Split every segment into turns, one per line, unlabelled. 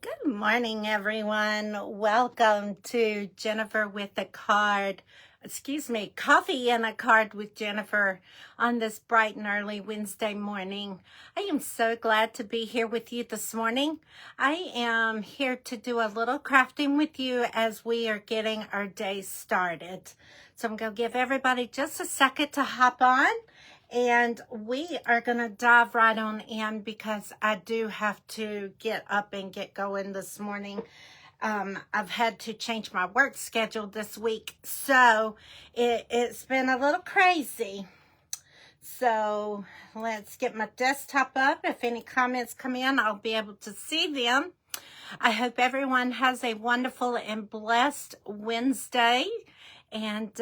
Good morning, everyone. Welcome to Jennifer with a Card. Coffee and a Card with Jennifer on this bright and early Wednesday morning. I am so glad to be here with you this morning. I am here to do a little crafting with you as we are getting our day started. So I'm going to give everybody just a second to hop on. And we are going to dive right on in because I do have to get up and get going this morning. I've had to change my work schedule this week, so it's been a little crazy. So let's get my desktop up. If any comments come in, I'll be able to see them. I hope everyone has a wonderful and blessed Wednesday. And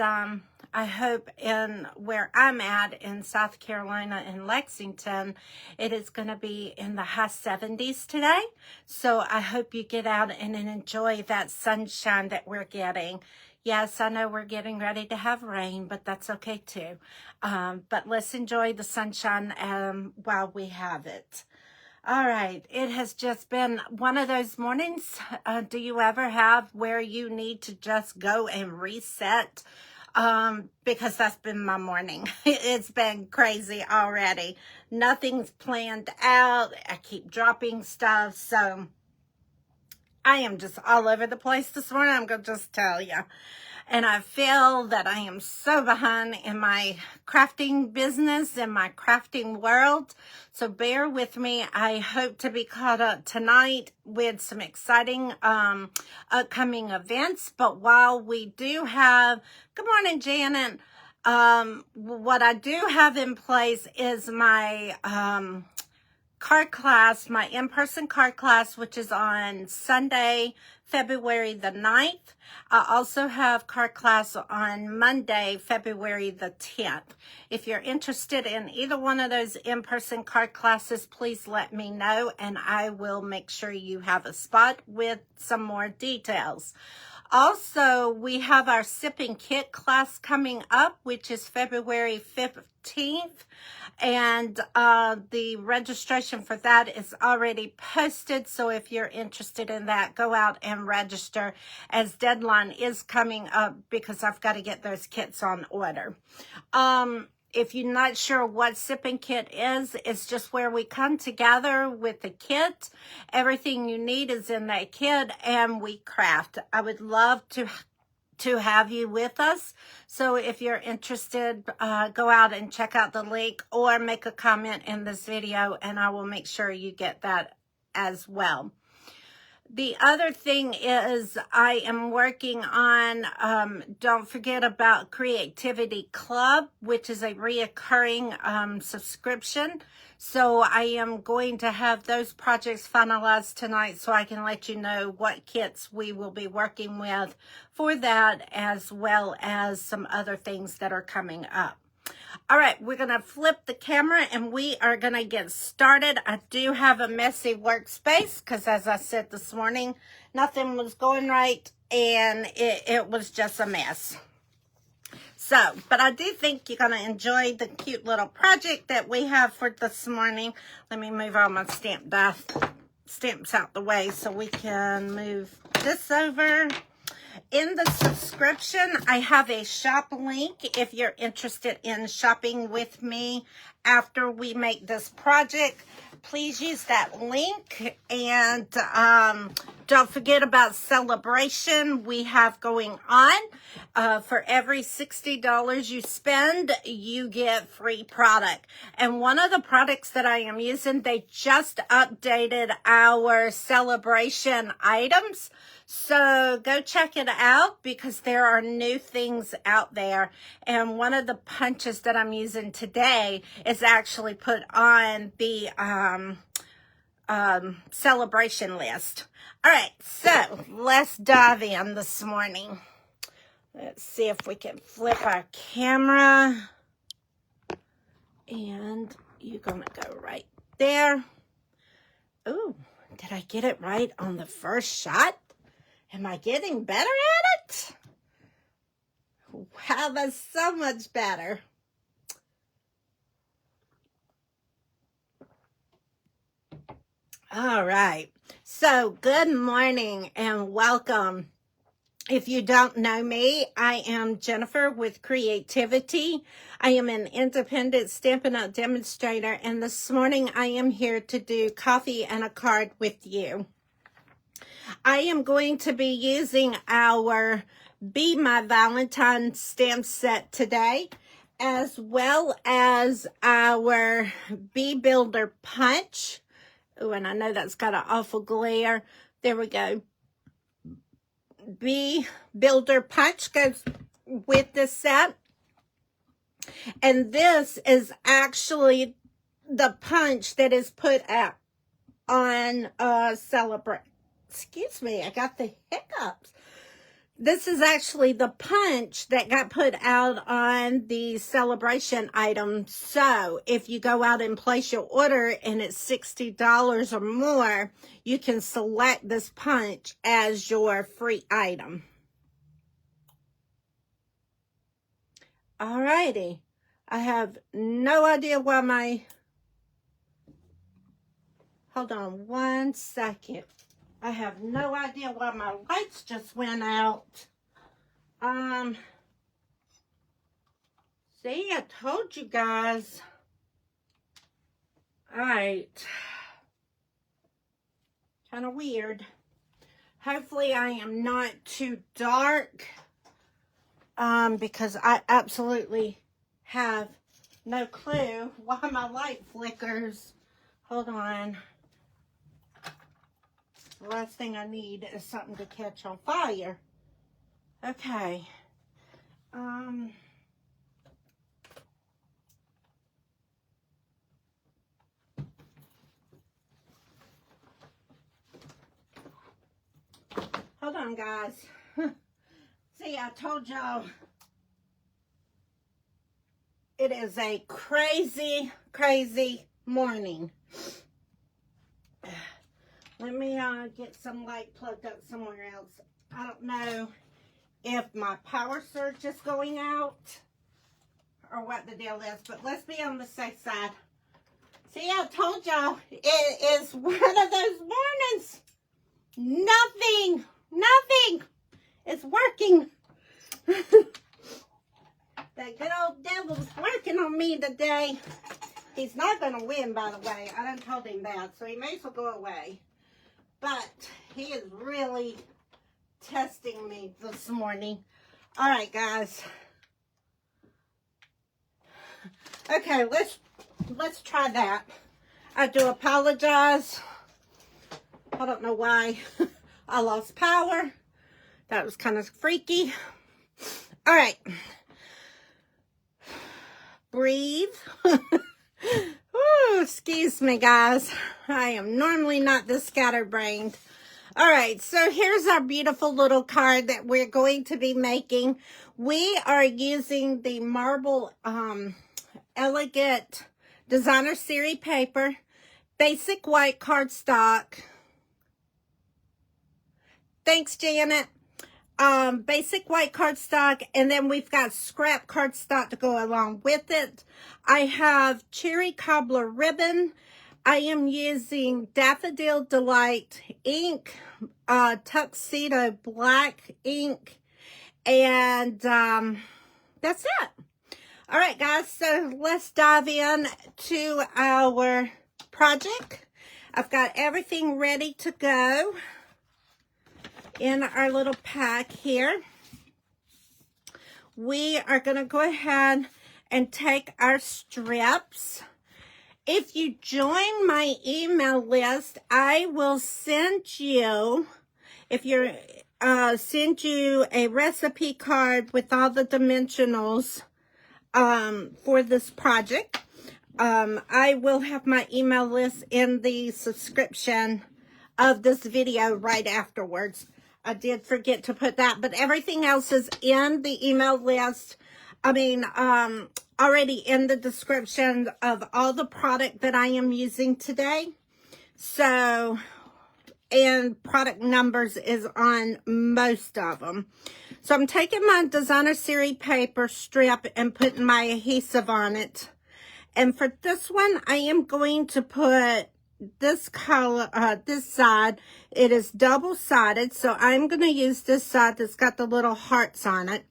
I hope in where I'm at in South Carolina in Lexington, it is going to be in the high 70s today. So I hope you get out and enjoy that sunshine that we're getting. Yes, I know we're getting ready to have rain, but that's okay too. But let's enjoy the sunshine while we have it. All right, it has just been one of those mornings. Do you ever have where you need to just go and reset? Because that's been my morning. It's been crazy already. Nothing's planned out. I keep dropping stuff. So I am just all over the place this morning. I'm going to just tell you. And I feel that I am so behind in my crafting business, in my crafting world. So bear with me. I hope to be caught up tonight with some exciting upcoming events. But while we do have, good morning, Janet. What I do have in place is my card class, my in-person card class, which is on Sunday, February the 9th. I also have card class on Monday, February the 10th. If you're interested in either one of those in-person card classes, please let me know and I will make sure you have a spot with some more details. Also, we have our Sipping Kit class coming up, which is February 15th. And the registration for that is already posted. So if you're interested in that, go out and register as deadline is coming up because I've got to get those kits on order. If you're not sure what Sipping Kit is, it's just where we come together with the kit. Everything you need is in that kit and we craft. I would love to have you with us. So if you're interested, go out and check out the link or make a comment in this video and I will make sure you get that as well. The other thing is I am working on, don't forget about Creativity Club, which is a reoccurring subscription. So I am going to have those projects finalized tonight so I can let you know what kits we will be working with for that, as well as some other things that are coming up. All right, we're going to flip the camera and we are going to get started. I do have a messy workspace because, as I said this morning, nothing was going right and it was just a mess. So, but I do think you're going to enjoy the cute little project that we have for this morning. Let me move all my stamps out the way so we can move this over. In the subscription, I have a shop link if you're interested in shopping with me after we make this project. Please use that link. And don't forget about celebration we have going on. For every $60 you spend, you get free product. And one of the products that I am using, they just updated our celebration items. So go check it out because there are new things out there. And one of the punches that I'm using today is actually put on the celebration list. All right, so let's dive in this morning. Let's see if we can flip our camera. And you're going to go right there. Ooh, did I get it right on the first shot? Am I getting better at it? Wow, that's so much better. All right. So, good morning and welcome. If you don't know me, I am Jennifer with Creativity. I am an independent Stampin' Up! Demonstrator, and this morning I am here to do coffee and a card with you. I am going to be using our Be My Valentine Stamp Set today, as well as our Bee Builder Punch. Oh, and I know that's got an awful glare. There we go. Bee Builder Punch goes with this set. And this is actually the punch that is put out on Celebrate. Excuse me, I got the hiccups. This is actually the punch that got put out on the celebration item. So if you go out and place your order and it's $60 or more, you can select this punch as your free item. Alrighty. I have no idea why my... Hold on one second. I have no idea why my lights just went out. See, I told you guys. All right. Kind of weird. Hopefully I am not too dark. Because I absolutely have no clue why my light flickers. Hold on. The last thing I need is something to catch on fire. Okay. Hold on, guys. See, I told y'all it is a crazy, crazy morning. Let me get some light plugged up somewhere else. I don't know if my power surge is going out or what the deal is, but let's be on the safe side. See, I told y'all it is one of those mornings. Nothing is working. That good old devil's working on me today. He's not going to win, by the way. I done told him that, so he may as well go away. But he is really testing me this morning. All right, guys. Okay, let's try that. I do apologize. I don't know why I lost power. That was kind of freaky. All right. Breathe. Ooh, excuse me, guys. I am normally not this scatterbrained. All right, so here's our beautiful little card that we're going to be making. We are using the marble Elegant Designer Series paper, basic white cardstock. Thanks, Janet. Basic white cardstock, and then we've got scrap cardstock to go along with it. I have cherry cobbler ribbon. I am using Daffodil Delight ink, Tuxedo black ink, and that's it. All right, guys, so let's dive in to our project. I've got everything ready to go in our little pack here. We are going to go ahead and take our strips. If you join my email list, I will send you, send you a recipe card with all the dimensionals for this project. I will have my email list in the subscription of this video right afterwards. I did forget to put that, but everything else is in the email list. Already in the description of all the product that I am using today. So, and product numbers is on most of them. So I'm taking my Designer Series paper strip and putting my adhesive on it. And for this one, I am going to put this color, this side, it is double-sided, so I'm going to use this side that's got the little hearts on it.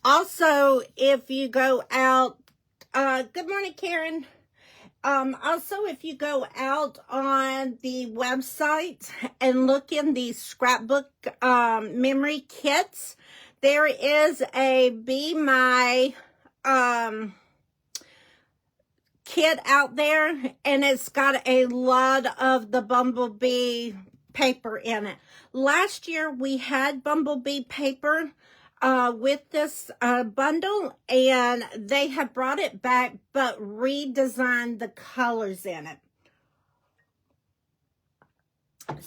Also, if you go out, good morning, Karen. Also, if you go out on the website and look in the scrapbook memory kits, there is a Be My kit out there, and it's got a lot of the bumblebee paper in it. Last year, we had bumblebee paper with this bundle, and they have brought it back but redesigned the colors in it.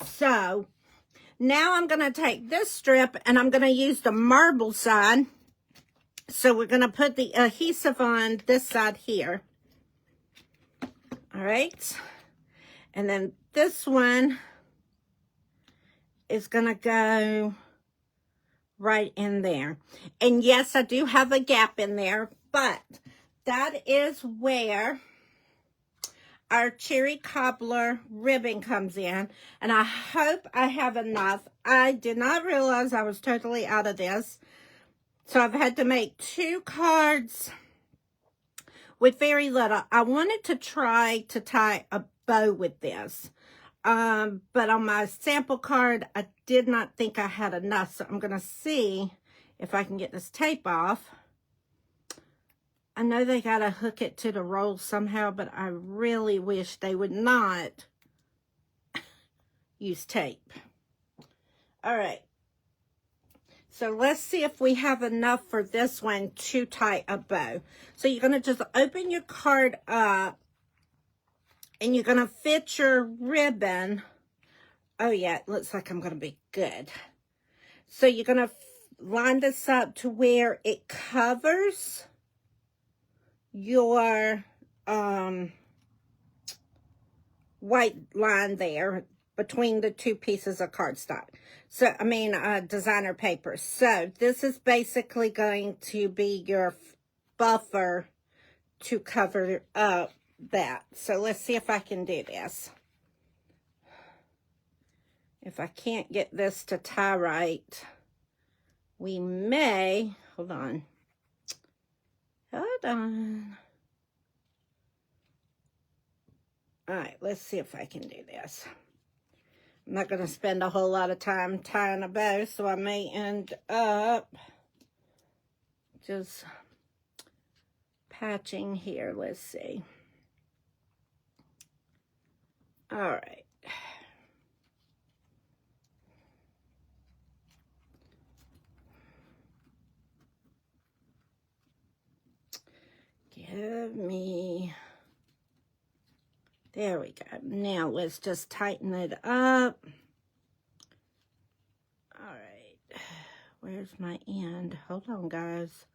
So now I'm going to take this strip and I'm going to use the marble side. So we're going to put the adhesive on this side here. All right, and then this one is going to go right in there. And yes, I do have a gap in there, but that is where our cherry cobbler ribbon comes in. And I hope I have enough. I did not realize I was totally out of this. So I've had to make 2 cards with very little. I wanted to try to tie a bow with this. But on my sample card, I did not think I had enough. So I'm going to see if I can get this tape off. I know they got to hook it to the roll somehow, but I really wish they would not use tape. All right. So let's see if we have enough for this one to tie a bow. So you're going to just open your card up. And you're going to fit your ribbon. Oh, yeah, it looks like I'm going to be good. So you're going to line this up to where it covers your white line there between the 2 pieces of cardstock. So, I mean, designer paper. So this is basically going to be your buffer to cover up that. So let's see if I can do this. If I can't get this to tie right, we may, hold on. All right, let's see if I can do this. I'm not going to spend a whole lot of time tying a bow, so I may end up just patching here. Let's see. All right. Give me, there we go. Now let's just tighten it up. All right. Where's my end? Hold on, guys.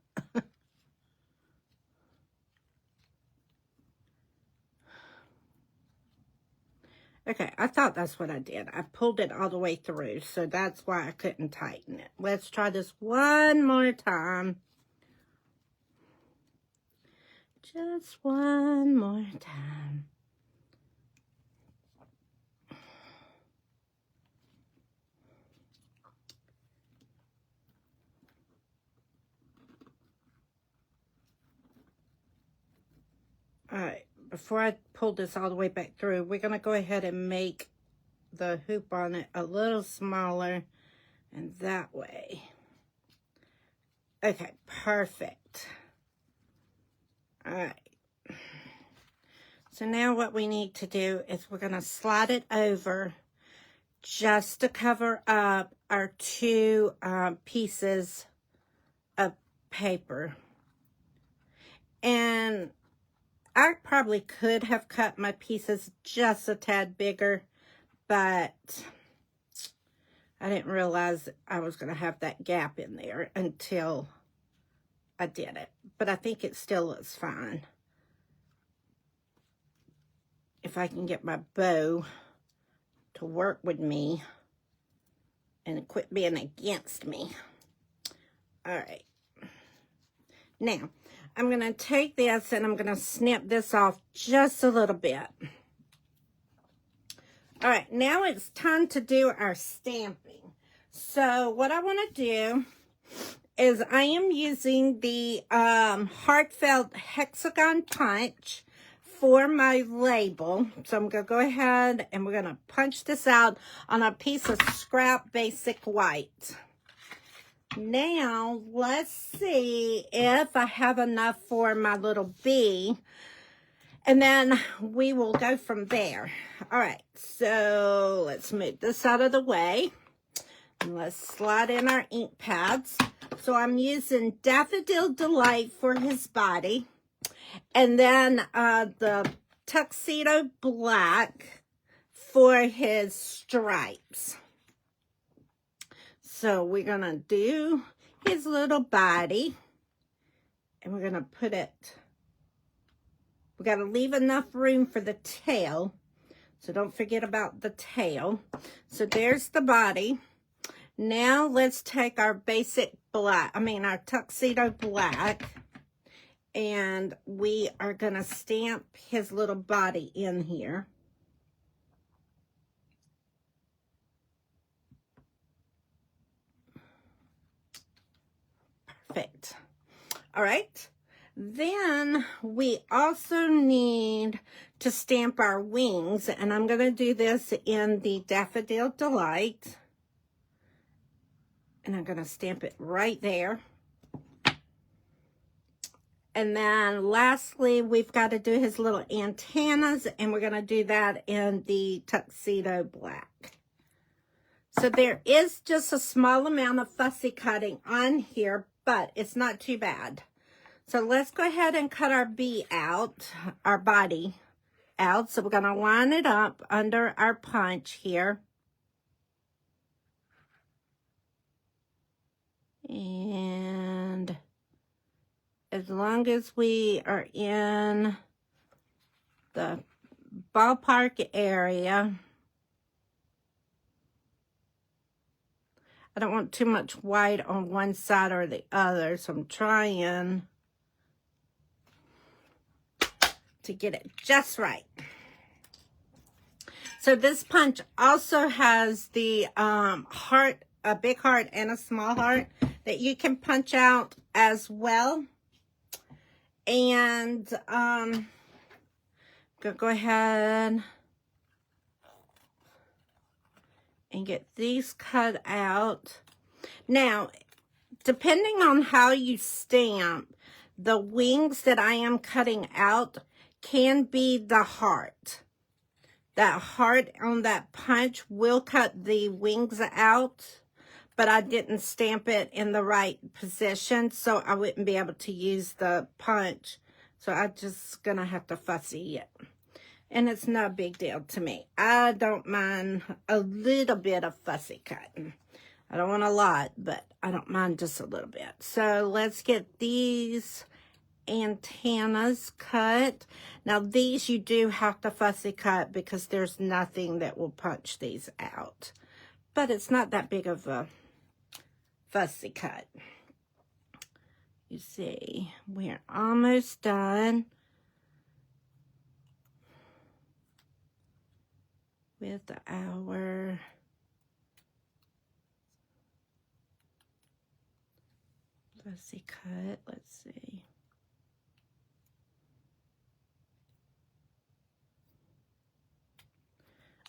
Okay, I thought that's what I did. I pulled it all the way through, so that's why I couldn't tighten it. Let's try this one more time. Just one more time. All right. Before I pull this all the way back through, we're going to go ahead and make the hoop on it a little smaller, and that way. Okay, perfect. All right. So now what we need to do is we're going to slide it over just to cover up our 2 pieces of paper. And I probably could have cut my pieces just a tad bigger, but I didn't realize I was going to have that gap in there until I did it. But I think it still looks fine. If I can get my bow to work with me and quit being against me. All right. Now, I'm going to take this and I'm going to snip this off just a little bit. All right, now it's time to do our stamping. So what I want to do is I am using the Heartfelt Hexagon Punch for my label. So I'm going to go ahead and we're going to punch this out on a piece of scrap basic white. Now, let's see if I have enough for my little bee. And then we will go from there. All right, so let's move this out of the way. And let's slide in our ink pads. So I'm using Daffodil Delight for his body. And then the Tuxedo Black for his stripes. So we're going to do his little body. And we're going to put it... We got to leave enough room for the tail. So don't forget about the tail. So there's the body. Now let's take our basic black, our Tuxedo Black, and we are going to stamp his little body in here. Perfect. All right. Then we also need to stamp our wings, and I'm going to do this in the Daffodil Delight. And I'm going to stamp it right there. And then lastly, we've got to do his little antennas, and we're going to do that in the Tuxedo Black. So there is just a small amount of fussy cutting on here, but it's not too bad. So let's go ahead and cut our bee out, our body out. So we're going to line it up under our punch here. And as long as we are in the ballpark area, I don't want too much white on one side or the other, so I'm trying to get it just right. So this punch also has the heart, a big heart and a small heart that you can punch out as well. And go ahead and get these cut out. Now, depending on how you stamp, the wings that I am cutting out can be the heart. That heart on that punch will cut the wings out, but I didn't stamp it in the right position, so I wouldn't be able to use the punch. So I'm just gonna have to fussy it. And it's no big deal to me. I don't mind a little bit of fussy cutting. I don't want a lot, but I don't mind just a little bit. So let's get these antennas cut. Now these you do have to fussy cut because there's nothing that will punch these out. But it's not that big of a fussy cut. You see, we're almost done with our fussy cut. Let's see.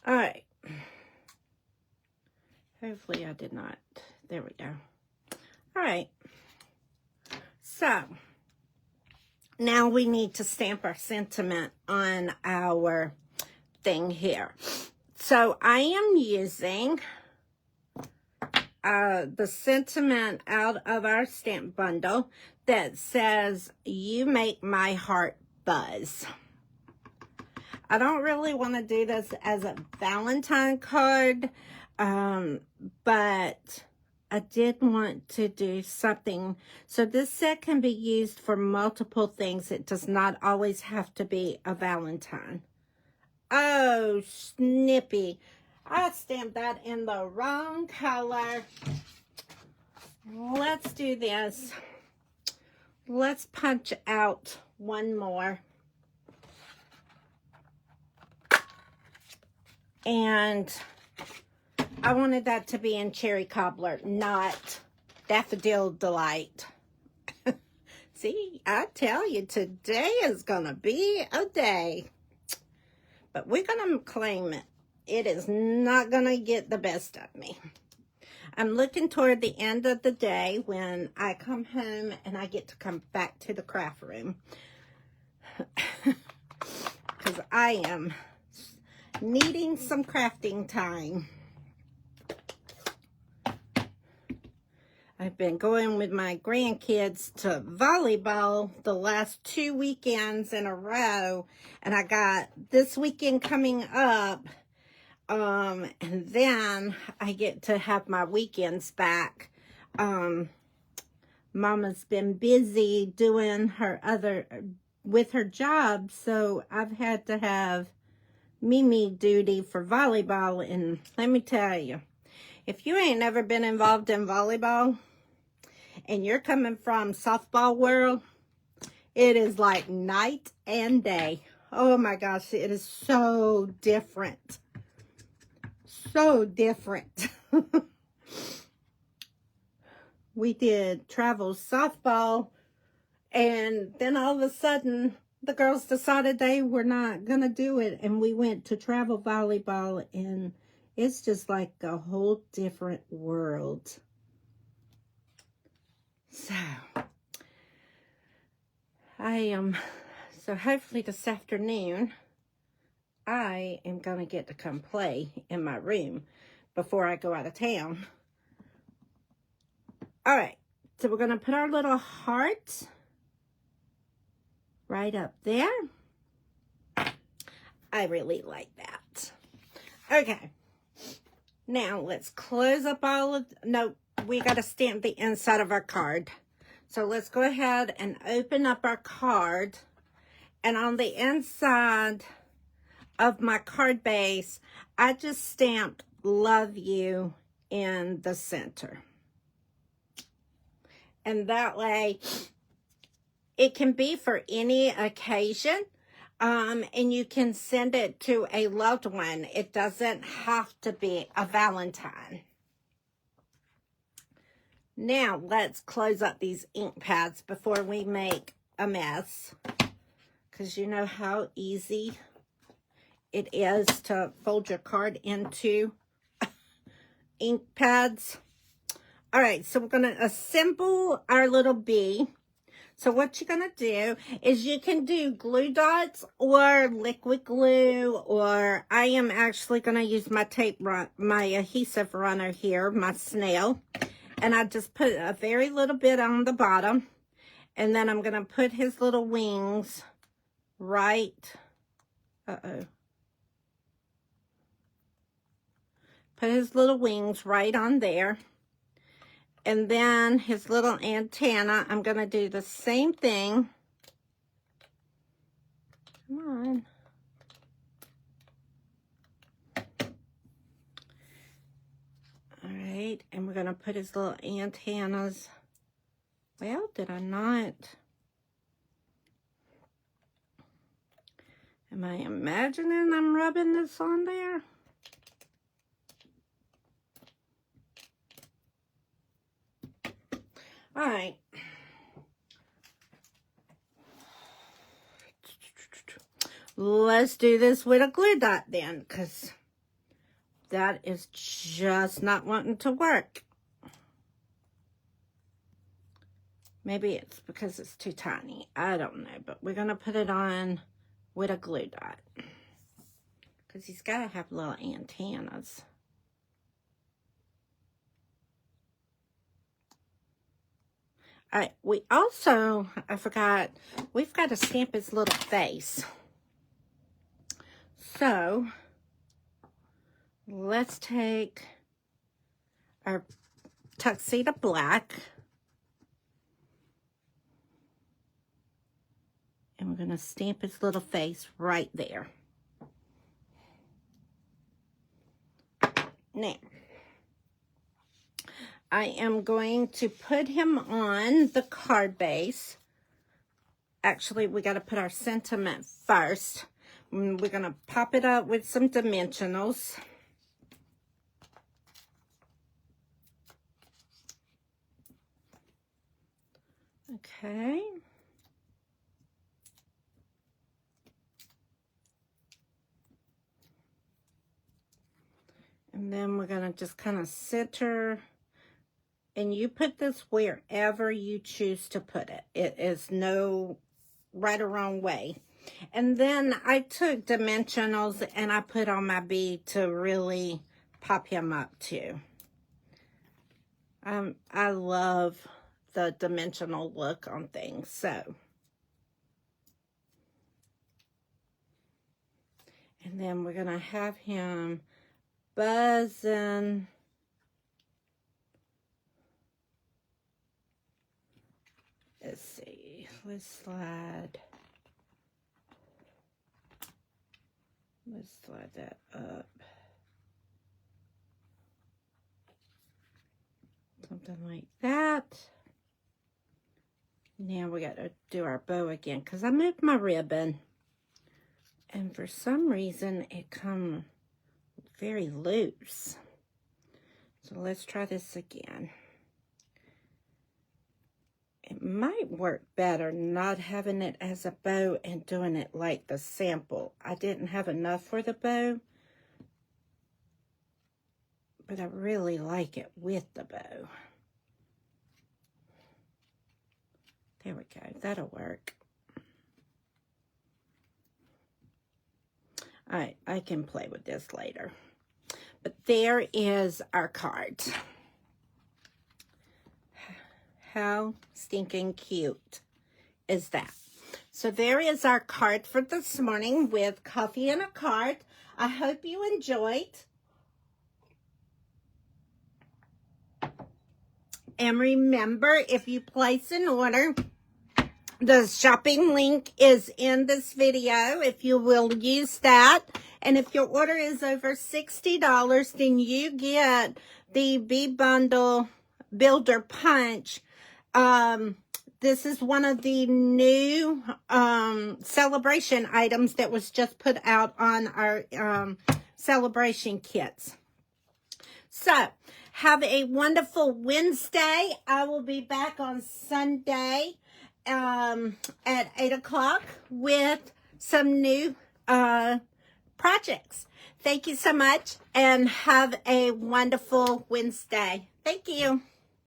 All right. Hopefully I did not. There we go. All right. So now we need to stamp our sentiment on our thing here. So I am using the sentiment out of our stamp bundle that says, "You make my heart buzz." I don't really want to do this as a Valentine card, but I did want to do something. So this set can be used for multiple things. It does not always have to be a Valentine. Oh, snippy. I stamped that in the wrong color. Let's do this. Let's punch out one more. And I wanted that to be in Cherry Cobbler, not Daffodil Delight. See, I tell you, today is going to be a day. But we're going to claim it. It is not going to get the best of me. I'm looking toward the end of the day when I come home and I get to come back to the craft room. Because I am needing some crafting time. I've been going with my grandkids to volleyball the last 2 weekends in a row. And I got this weekend coming up. And then I get to have my weekends back. Mama's been busy doing with her job. So I've had to have Mimi duty for volleyball. And let me tell you, if you ain't never been involved in volleyball, and you're coming from softball world, it is like night and day. Oh my gosh, it is so different. So different. We did travel softball, and then all of a sudden, the girls decided they were not going to do it, and we went to travel volleyball, and it's just like a whole different world. So, so hopefully this afternoon, I am going to get to come play in my room before I go out of town. All right, so we're going to put our little heart right up there. I really like that. Okay, now let's close up all of, no, we got to stamp the inside of our card. So let's go ahead and open up our card. And on the inside of my card base, I just stamped love you in the center. And that way, it can be for any occasion. And you can send it to a loved one. It doesn't have to be a Valentine. Now, let's close up these ink pads before we make a mess. Because you know how easy it is to fold your card into ink pads. All right, so we're going to assemble our little bee. So what you're going to do is you can do glue dots or liquid glue, or I am actually going to use my my adhesive runner here, my snail. And I just put a very little bit on the bottom. And then I'm going to put his little wings right. Put his little wings right on there. And then his little antenna, I'm going to do the same thing. Come on. All right, and we're going to put his little antennas. Well, did I not? Am I imagining I'm rubbing this on there? All right. Let's do this with a glue dot then, because that is just not wanting to work. Maybe it's because it's too tiny. I don't know, but we're going to put it on with a glue dot, because he's got to have little antennas. All right, we also, I forgot, we've got to stamp his little face. So, let's take our Tuxedo black. And we're going to stamp his little face right there. Now, I am going to put him on the card base. Actually, we got to put our sentiment first. And we're going to pop it up with some dimensionals. Okay. And then we're going to just kind of center, and you put this wherever you choose to put it. It is no right or wrong way. And then I took dimensionals and I put on my bead to really pop him up too. I love the dimensional look on things, so. And then we're going to have him buzzing. Let's see. Let's slide. Let's slide that up. Something like that. Now we got to do our bow again because I moved my ribbon. And for some reason, it come very loose. So let's try this again. It might work better not having it as a bow and doing it like the sample. I didn't have enough for the bow, but I really like it with the bow. There we go. That'll work. All right, I can play with this later. But there is our card. How stinking cute is that? So there is our card for this morning with coffee and a card. I hope you enjoyed. And remember, if you place an order, the shopping link is in this video if you will use that. And if your order is over $60, then you get the Bee Bundle Builder Punch. This is one of the new celebration items that was just put out on our celebration kits. So, have a wonderful Wednesday. I will be back on Sunday at 8 o'clock with some new projects. Thank you so much and have a wonderful Wednesday. Thank you.